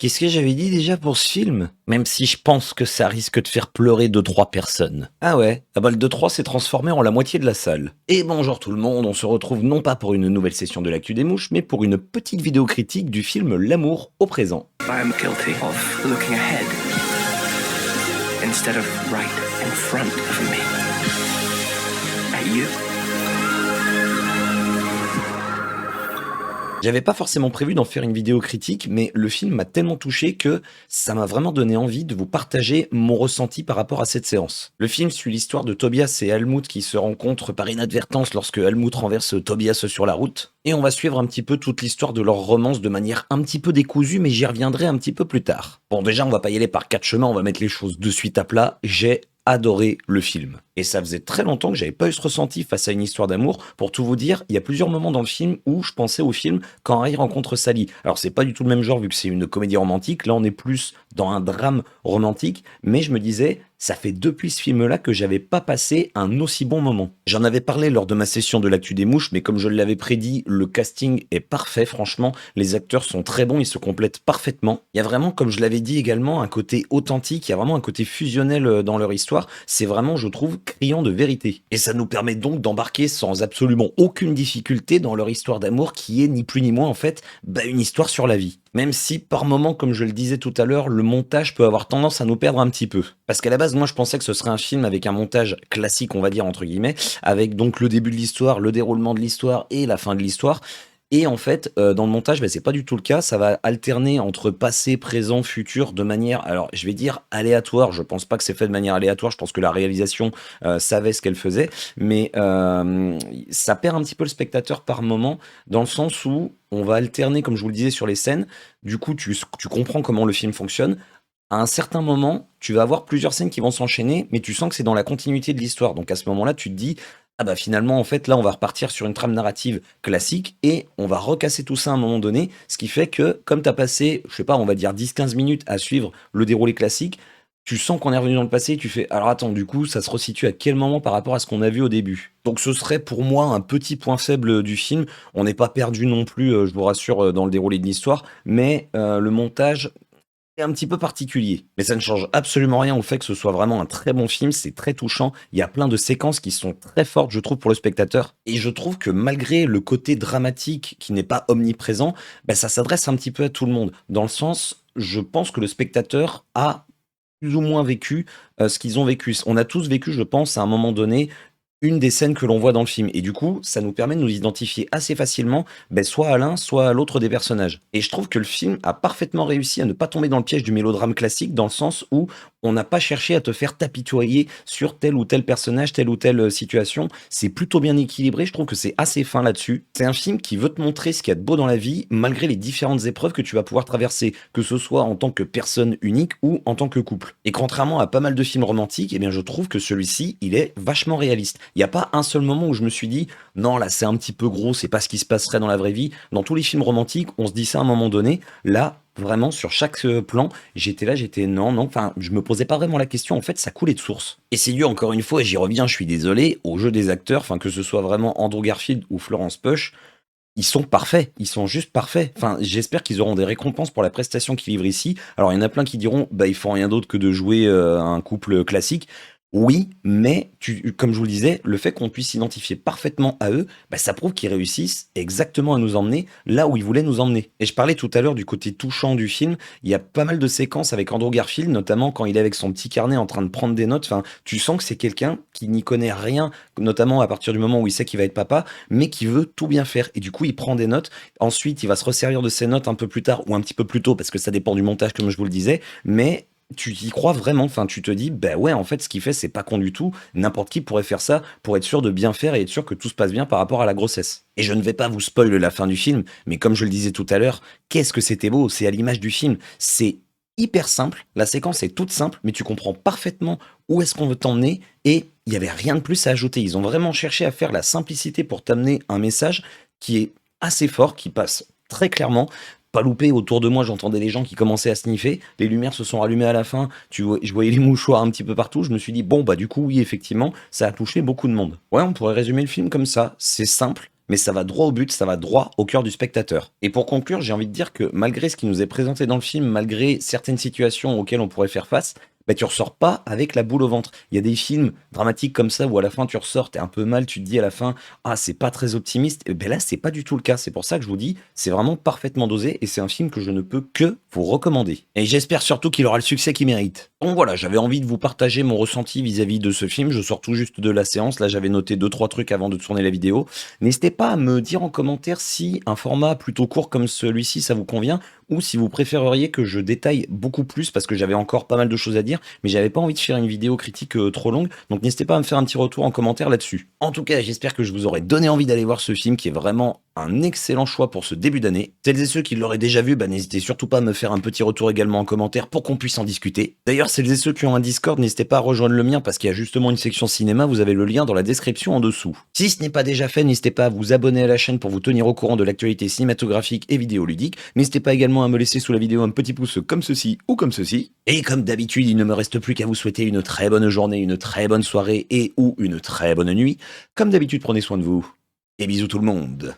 Qu'est-ce que j'avais dit déjà pour ce film? Même si je pense que ça risque de faire pleurer deux trois personnes. Ah ouais, ah bah le 2-3 s'est transformé en la moitié de la salle. Et bonjour tout le monde, on se retrouve non pas pour une nouvelle session de l'actu des mouches, mais pour une petite vidéo critique du film L'amour au présent. I'm guilty of looking ahead instead of right in front of me. At you. J'avais pas forcément prévu d'en faire une vidéo critique, mais le film m'a tellement touché que ça m'a vraiment donné envie de vous partager mon ressenti par rapport à cette séance. Le film suit l'histoire de Tobias et Helmut qui se rencontrent par inadvertance lorsque Helmut renverse Tobias sur la route. Et on va suivre un petit peu toute l'histoire de leur romance de manière un petit peu décousue, mais j'y reviendrai un petit peu plus tard. Bon, déjà, on va pas y aller par quatre chemins, on va mettre les choses de suite à plat. J'ai adoré le film. Et ça faisait très longtemps que j'avais pas eu ce ressenti face à une histoire d'amour. Pour tout vous dire, il y a plusieurs moments dans le film où je pensais au film quand Harry rencontre Sally. Alors c'est pas du tout le même genre vu que c'est une comédie romantique. Là on est plus dans un drame romantique. Mais je me disais, ça fait depuis ce film-là que j'avais pas passé un aussi bon moment. J'en avais parlé lors de ma session de l'actu des mouches, mais comme je l'avais prédit, le casting est parfait, franchement. Les acteurs sont très bons, ils se complètent parfaitement. Il y a vraiment, comme je l'avais dit également, un côté authentique, il y a vraiment un côté fusionnel dans leur histoire. C'est vraiment, je trouve, criant de vérité. Et ça nous permet donc d'embarquer sans absolument aucune difficulté dans leur histoire d'amour qui est ni plus ni moins en fait une histoire sur la vie. Même si par moments, comme je le disais tout à l'heure, le montage peut avoir tendance à nous perdre un petit peu. Parce qu'à la base, moi je pensais que ce serait un film avec un montage classique, on va dire entre guillemets, avec donc le début de l'histoire, le déroulement de l'histoire et la fin de l'histoire. Et en fait, dans le montage, c'est pas du tout le cas. Ça va alterner entre passé, présent, futur de manière, alors je vais dire aléatoire. Je pense pas que c'est fait de manière aléatoire. Je pense que la réalisation savait ce qu'elle faisait, mais ça perd un petit peu le spectateur par moment, dans le sens où on va alterner, comme je vous le disais, sur les scènes. Du coup, tu comprends comment le film fonctionne. À un certain moment, tu vas avoir plusieurs scènes qui vont s'enchaîner, mais tu sens que c'est dans la continuité de l'histoire. Donc à ce moment-là, tu te dis, ah bah finalement, en fait, là, on va repartir sur une trame narrative classique et on va recasser tout ça à un moment donné, ce qui fait que, comme tu as passé, je sais pas, on va dire 10-15 minutes à suivre le déroulé classique, tu sens qu'on est revenu dans le passé et tu fais, alors attends, du coup, ça se resitue à quel moment par rapport à ce qu'on a vu au début? Donc ce serait pour moi un petit point faible du film. On n'est pas perdu non plus, je vous rassure, dans le déroulé de l'histoire, mais le montage est un petit peu particulier. Mais ça ne change absolument rien au fait que ce soit vraiment un très bon film, c'est très touchant. Il y a plein de séquences qui sont très fortes, je trouve, pour le spectateur. Et je trouve que malgré le côté dramatique qui n'est pas omniprésent, ça s'adresse un petit peu à tout le monde. Dans le sens, je pense que le spectateur a plus ou moins vécu ce qu'ils ont vécu. On a tous vécu, je pense, à un moment donné, une des scènes que l'on voit dans le film. Et du coup, ça nous permet de nous identifier assez facilement, soit à l'un, soit à l'autre des personnages. Et je trouve que le film a parfaitement réussi à ne pas tomber dans le piège du mélodrame classique, dans le sens où on n'a pas cherché à te faire t'apitoyer sur tel ou tel personnage, telle ou telle situation. C'est plutôt bien équilibré, je trouve que c'est assez fin là-dessus. C'est un film qui veut te montrer ce qu'il y a de beau dans la vie, malgré les différentes épreuves que tu vas pouvoir traverser, que ce soit en tant que personne unique ou en tant que couple. Et contrairement à pas mal de films romantiques, je trouve que celui-ci, il est vachement réaliste. Il n'y a pas un seul moment où je me suis dit non, là c'est un petit peu gros, c'est pas ce qui se passerait dans la vraie vie. Dans tous les films romantiques, on se dit ça à un moment donné. Là, vraiment, sur chaque plan, j'étais là, non, enfin, je me posais pas vraiment la question, en fait, ça coulait de source. Et c'est dû, encore une fois, et j'y reviens, je suis désolé, au jeu des acteurs, enfin, que ce soit vraiment Andrew Garfield ou Florence Pugh, ils sont parfaits, ils sont juste parfaits. Enfin, j'espère qu'ils auront des récompenses pour la prestation qu'ils livrent ici. Alors, il y en a plein qui diront, ils font rien d'autre que de jouer un couple classique. Oui, mais comme je vous le disais, le fait qu'on puisse s'identifier parfaitement à eux, ça prouve qu'ils réussissent exactement à nous emmener là où ils voulaient nous emmener. Et je parlais tout à l'heure du côté touchant du film. Il y a pas mal de séquences avec Andrew Garfield, notamment quand il est avec son petit carnet en train de prendre des notes. Enfin, tu sens que c'est quelqu'un qui n'y connaît rien, notamment à partir du moment où il sait qu'il va être papa, mais qui veut tout bien faire. Et du coup, il prend des notes. Ensuite, il va se resservir de ses notes un peu plus tard ou un petit peu plus tôt, parce que ça dépend du montage, comme je vous le disais. Mais tu y crois vraiment, enfin tu te dis, ouais, en fait ce qu'il fait c'est pas con du tout, n'importe qui pourrait faire ça pour être sûr de bien faire et être sûr que tout se passe bien par rapport à la grossesse. Et je ne vais pas vous spoil la fin du film, mais comme je le disais tout à l'heure, qu'est-ce que c'était beau, c'est à l'image du film, c'est hyper simple, la séquence est toute simple, mais tu comprends parfaitement où est-ce qu'on veut t'emmener et il n'y avait rien de plus à ajouter. Ils ont vraiment cherché à faire la simplicité pour t'amener un message qui est assez fort, qui passe très clairement. Pas loupé, autour de moi j'entendais les gens qui commençaient à sniffer, les lumières se sont rallumées à la fin, je voyais les mouchoirs un petit peu partout, je me suis dit bon du coup oui effectivement ça a touché beaucoup de monde. Ouais, on pourrait résumer le film comme ça, c'est simple mais ça va droit au but, ça va droit au cœur du spectateur. Et pour conclure, j'ai envie de dire que malgré ce qui nous est présenté dans le film, malgré certaines situations auxquelles on pourrait faire face, bah, tu ressors pas avec la boule au ventre. Il y a des films dramatiques comme ça où à la fin tu ressors, t'es un peu mal, tu te dis à la fin, ah c'est pas très optimiste. Et ben là c'est pas du tout le cas. C'est pour ça que je vous dis, c'est vraiment parfaitement dosé et c'est un film que je ne peux que vous recommander. Et j'espère surtout qu'il aura le succès qu'il mérite. Donc voilà, j'avais envie de vous partager mon ressenti vis-à-vis de ce film. Je sors tout juste de la séance. Là j'avais noté 2-3 trucs avant de tourner la vidéo. N'hésitez pas à me dire en commentaire si un format plutôt court comme celui-ci ça vous convient ou si vous préféreriez que je détaille beaucoup plus parce que j'avais encore pas mal de choses à dire, mais j'avais pas envie de faire une vidéo critique trop longue, donc n'hésitez pas à me faire un petit retour en commentaire là-dessus. En tout cas, j'espère que je vous aurai donné envie d'aller voir ce film qui est vraiment un excellent choix pour ce début d'année. Celles et ceux qui l'auraient déjà vu, bah, n'hésitez surtout pas à me faire un petit retour également en commentaire pour qu'on puisse en discuter. D'ailleurs, celles et ceux qui ont un Discord, n'hésitez pas à rejoindre le mien parce qu'il y a justement une section cinéma, vous avez le lien dans la description en dessous. Si ce n'est pas déjà fait, n'hésitez pas à vous abonner à la chaîne pour vous tenir au courant de l'actualité cinématographique et vidéoludique. N'hésitez pas également à me laisser sous la vidéo un petit pouce comme ceci ou comme ceci. Et comme d'habitude, il ne me reste plus qu'à vous souhaiter une très bonne journée, une très bonne soirée et ou une très bonne nuit. Comme d'habitude, prenez soin de vous. Et bisous tout le monde.